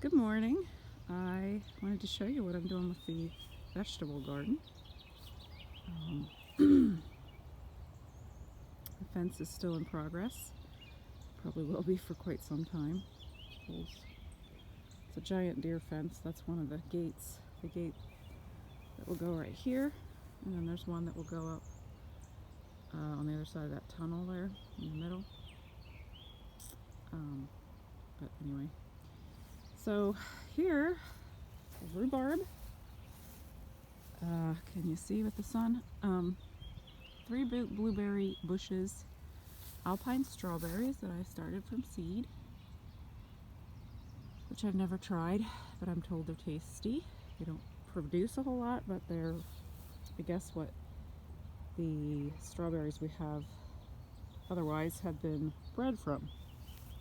Good morning. I wanted to show you what I'm doing with the vegetable garden. The fence is still in progress. Probably will be for quite some time. It's a giant deer fence. That's one of the gates. The gate that will go right here, and then there's one that will go up on the other side of that tunnel there in the middle. But anyway, so here, rhubarb. Can you see with the sun? 3 blueberry bushes, alpine strawberries that I started from seed, which I've never tried, but I'm told they're tasty. They don't produce a whole lot, but they're, I guess, what the strawberries we have otherwise have been bred from,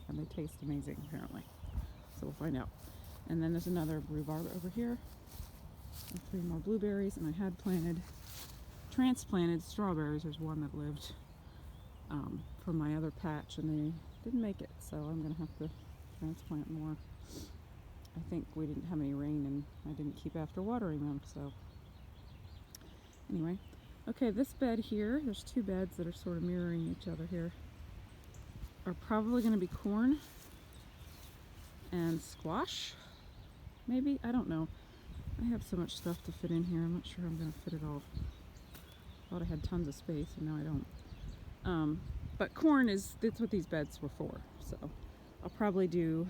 and they taste amazing apparently. So we'll find out. And then there's another rhubarb over here, and 3 more blueberries, and I had transplanted strawberries. There's one that lived from my other patch, and they didn't make it, so I'm gonna have to transplant more. I think we didn't have any rain, and I didn't keep after watering them, so anyway. Okay, this bed here, there's 2 beds that are sort of mirroring each other here, are probably going to be corn and squash, maybe, I don't know. I have so much stuff to fit in here, I'm not sure I'm going to fit it all. Thought I had tons of space, and now I don't. But corn that's what these beds were for, so I'll probably do,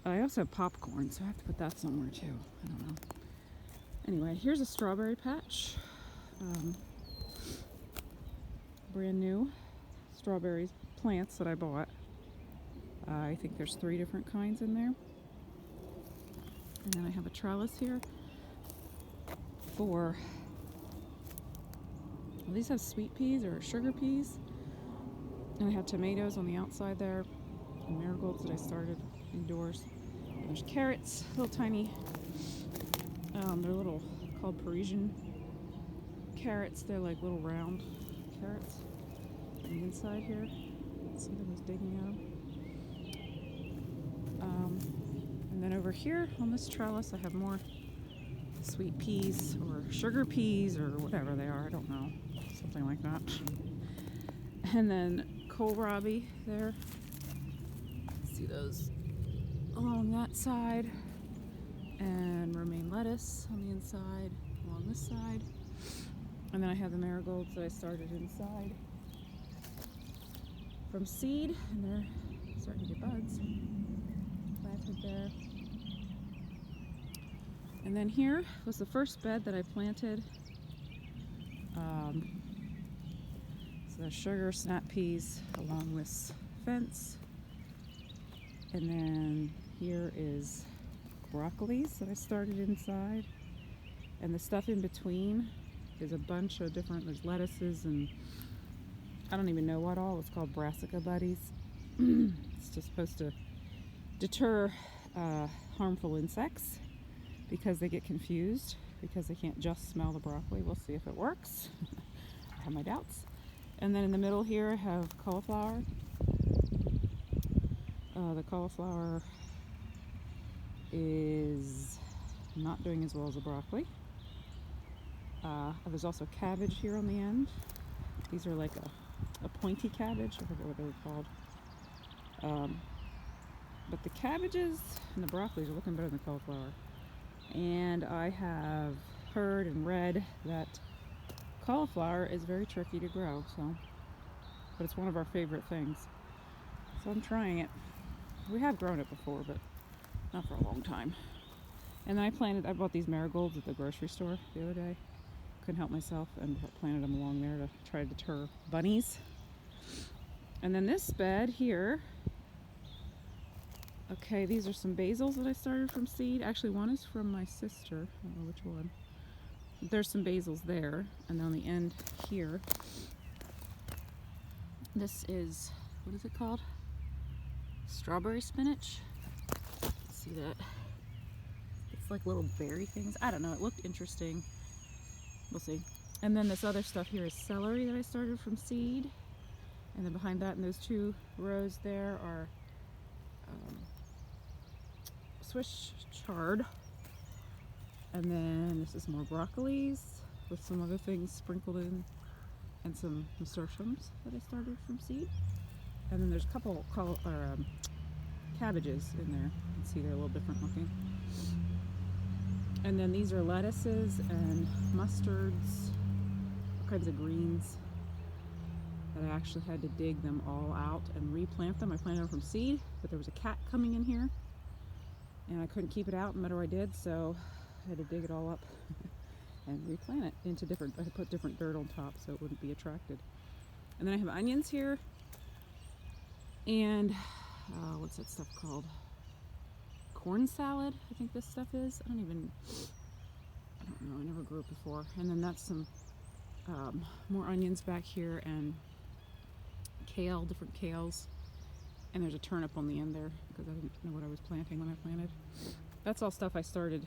I also have popcorn, so I have to put that somewhere too, I don't know. Anyway, here's a strawberry patch. Brand new strawberries plants that I bought. I think there's 3 different kinds in there. And then I have a trellis here for, well, these have sweet peas or sugar peas. And I have tomatoes on the outside there, and marigolds that I started indoors. And there's carrots, little tiny, they're little, called Parisian carrots. They're like little round carrots on the inside here. Something was digging out. And then over here on this trellis I have more sweet peas or sugar peas or whatever they are, I don't know, something like that. And then kohlrabi there. See those along that side. And romaine lettuce on the inside, along this side. And then I have the marigolds that I started inside from seed, and they're starting to get buds planted there. And then here was the first bed that I planted. So there's sugar snap peas along this fence. And then here is broccolis that I started inside, and the stuff in between is a bunch of different, there's lettuces and I don't even know what all. It's called brassica buddies. It's just supposed to deter harmful insects because they get confused because they can't just smell the broccoli. We'll see if it works. I have my doubts. And then in the middle here I have cauliflower. The cauliflower is not doing as well as the broccoli. There's also cabbage here on the end. These are like a pointy cabbage, I forget what they were called. But the cabbages and the broccolis are looking better than the cauliflower. And I have heard and read that cauliflower is very tricky to grow, but it's one of our favorite things. So I'm trying it. We have grown it before, but not for a long time. And then I bought these marigolds at the grocery store the other day. Couldn't help myself and planted them along there to try to deter bunnies. And then this bed here, okay, these are some basils that I started from seed. Actually, one is from my sister. I don't know which one. There's some basils there. And then on the end here, this is, what is it called? Strawberry spinach. See that? It's like little berry things. I don't know. It looked interesting. We'll see. And then this other stuff here is celery that I started from seed. And then behind that in those 2 rows there are Swiss chard. And then this is more broccolis with some other things sprinkled in, and some nasturtiums that I started from seed. And then there's a couple cabbages in there. You can see they're a little different looking. And then these are lettuces and mustards, all kinds of greens that I actually had to dig them all out and replant them. I planted them from seed, but there was a cat coming in here and I couldn't keep it out, no matter what I did, so I had to dig it all up and replant it into different, I put different dirt on top so it wouldn't be attracted. And then I have onions here, and what's that stuff called? Corn salad, I think this stuff is. I don't know, I never grew it before. And then that's some more onions back here, and kale, different kales. And there's a turnip on the end there because I didn't know what I was planting when I planted. That's all stuff I started.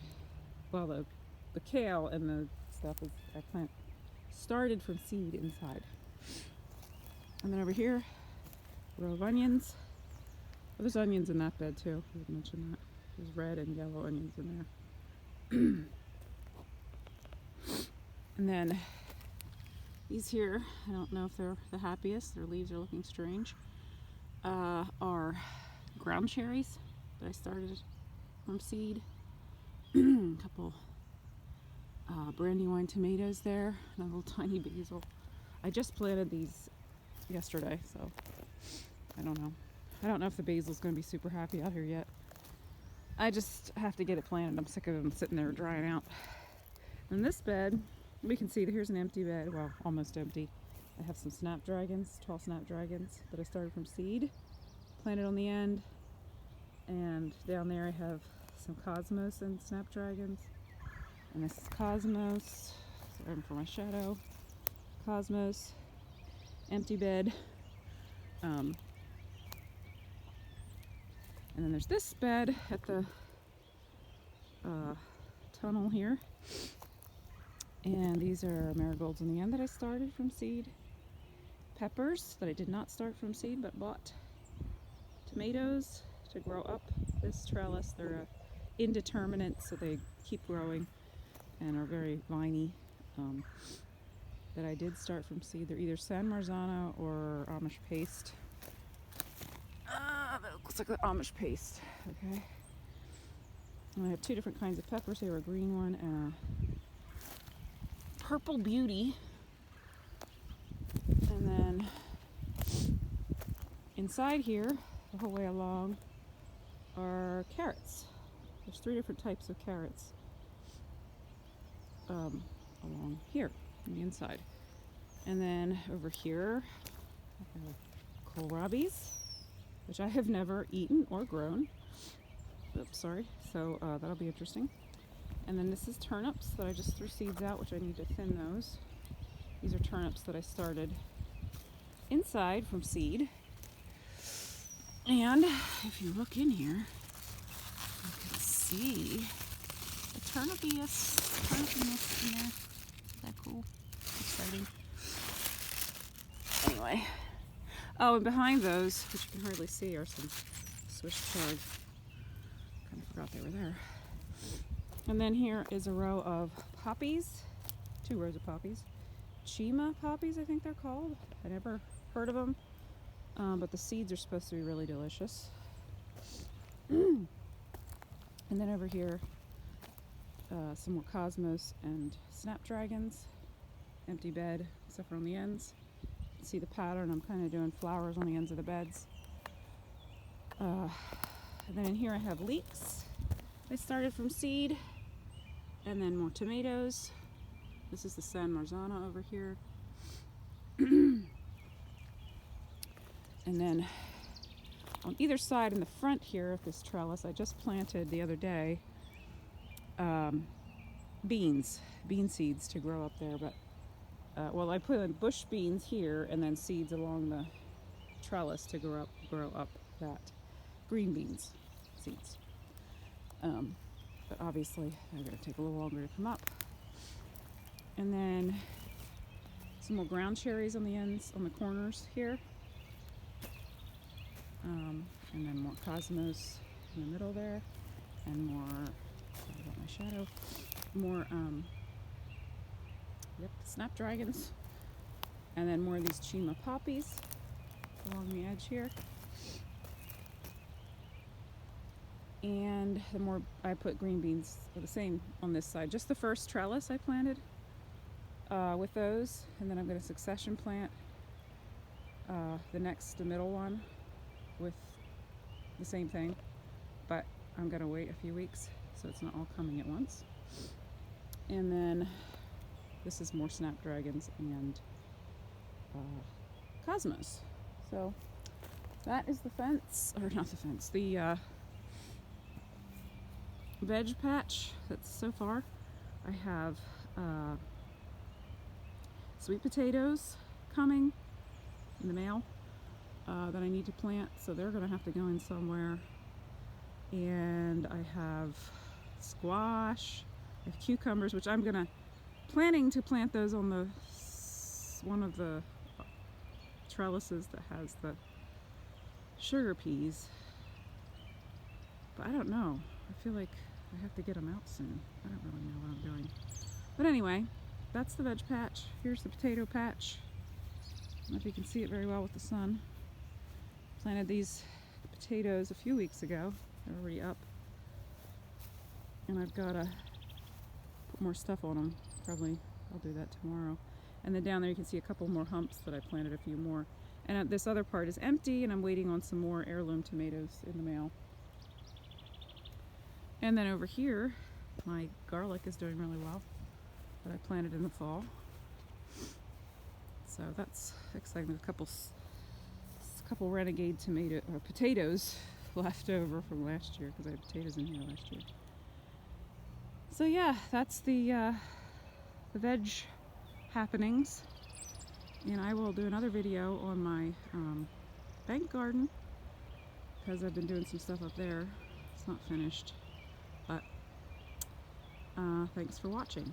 Well, the kale and the stuff is started from seed inside. And then over here, row of onions. Oh, there's onions in that bed too. I didn't mention that. There's red and yellow onions in there. And then these here, I don't know if they're the happiest. Their leaves are looking strange. Are ground cherries that I started from seed. A couple brandywine tomatoes there, and a little tiny basil. I just planted these yesterday, so I don't know. I don't know if the basil's going to be super happy out here yet. I just have to get it planted. I'm sick of them sitting there drying out. In this bed, we can see that here's an empty bed. Well, almost empty. I have some snapdragons, tall snapdragons that I started from seed, planted on the end. And down there I have some cosmos and snapdragons. And this is cosmos. Sorry for my shadow. Cosmos. Empty bed. And then there's this bed at the tunnel here. And these are marigolds in the end that I started from seed. Peppers that I did not start from seed but bought. Tomatoes to grow up this trellis. They're indeterminate, so they keep growing and are very viney. That I did start from seed. They're either San Marzano or Amish paste. That looks like the Amish paste. Okay. And I have two different kinds of peppers here, a green one and a purple beauty. And then inside here, the whole way along, are carrots. There's 3 different types of carrots along here on the inside. And then over here, I have kohlrabis, which I have never eaten or grown. Oops, sorry. So that'll be interesting. And then this is turnips that I just threw seeds out, which I need to thin those. These are turnips that I started inside from seed. And if you look in here, you can see the turnipiness in there. Is that cool? Exciting. Anyway. Oh, and behind those, which you can hardly see, are some Swiss chard. Kind of forgot they were there. And then here is a row of poppies. 2 rows of poppies. Chima poppies, I think they're called. I never heard of them. But the seeds are supposed to be really delicious. And then over here, some more cosmos and snapdragons. Empty bed, except for on the ends. See the pattern, I'm kind of doing flowers on the ends of the beds. And then in here I have leeks. I started from seed. And then more tomatoes. This is the San Marzano over here. And then on either side in the front here of this trellis, I just planted the other day bean seeds to grow up there. But well, I put in bush beans here and then seeds along the trellis to grow up that green beans seeds. But obviously they're going to take a little longer to come up. And then some more ground cherries on the ends, on the corners here. And then more cosmos in the middle there. and more, sorry about my shadow, more, snapdragons, and then more of these Chima poppies along the edge here. And the more I put green beans, the same on this side. Just the first trellis I planted with those, and then I'm going to succession plant the middle one with the same thing, but I'm going to wait a few weeks so it's not all coming at once. And then this is more snapdragons and cosmos. So that is the fence, or not the fence, the veg patch that's so far. I have sweet potatoes coming in the mail that I need to plant, so they're going to have to go in somewhere. And I have squash, I have cucumbers, which I'm planning to plant those on the one of the trellises that has the sugar peas. But I don't know. I feel like I have to get them out soon. I don't really know what I'm doing. But anyway, that's the veg patch. Here's the potato patch. I don't know if you can see it very well with the sun. Planted these potatoes a few weeks ago. They're already up. And I've got to put more stuff on them. Probably I'll do that tomorrow. And then down there you can see a couple more humps that I planted, a few more. And this other part is empty, and I'm waiting on some more heirloom tomatoes in the mail. And then over here, my garlic is doing really well that I planted in the fall. So that's exciting. There's a couple renegade potatoes left over from last year, because I had potatoes in here last year. So yeah, that's the veg happenings. And I will do another video on my bank garden, because I've been doing some stuff up there. It's not finished. But thanks for watching.